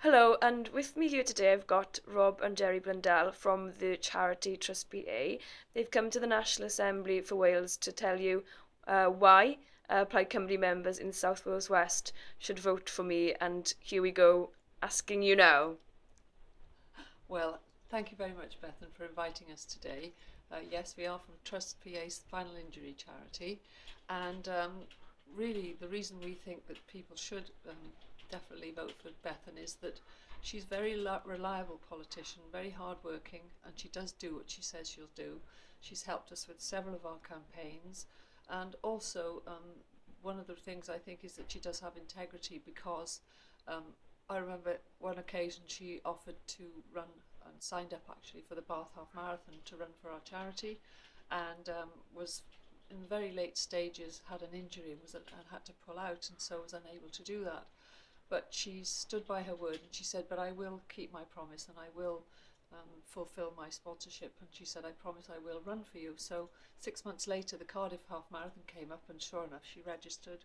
Hello, and with me here today I've got Rob and Gerri Blundell from the charity Trust PA. They've come to the National Assembly for Wales to tell you why Plaid Cymru members in South Wales West should vote for me, and here we go, asking you now. Well, thank you very much, Bethan, for inviting us today. Yes, we are from Trust PA's Spinal Injury Charity, and really the reason we think that people should definitely vote for Bethan is that she's a very reliable politician, very hardworking, and she does do what she says she'll do. She's helped us with several of our campaigns, and also one of the things I think is that she does have integrity, because I remember one occasion she offered to run and signed up actually for the Bath Half Marathon to run for our charity, and was in the very late stages, had an injury and had to pull out, and so was unable to do that. But she stood by her word, and she said, but I will keep my promise, and I will fulfill my sponsorship. And she said, I promise I will run for you. So 6 months later, the Cardiff Half Marathon came up, and sure enough, she registered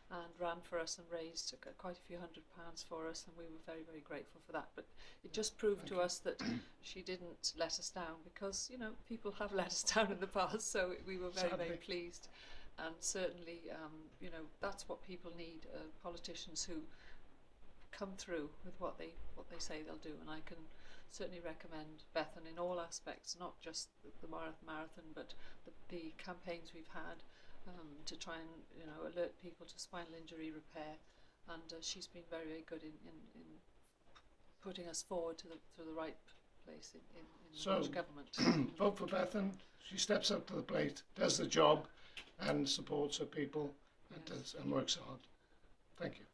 and ran for us and raised quite a few £100s for us, and we were very, very grateful for that. But it just proved to us that she didn't let us down, because, you know, people have let us down in the past, so we were very, very pleased. And certainly, you know, that's what people need, politicians who come through with what they say they'll do. And I can certainly recommend Bethan in all aspects, not just the marathon, but the campaigns we've had to try and, you know, alert people to spinal injury repair, and she's been very, very good in putting us forward to the right place in the Welsh Government. Vote for Bethan. She steps up to the plate, does the job, and supports her people, and works hard. Thank you.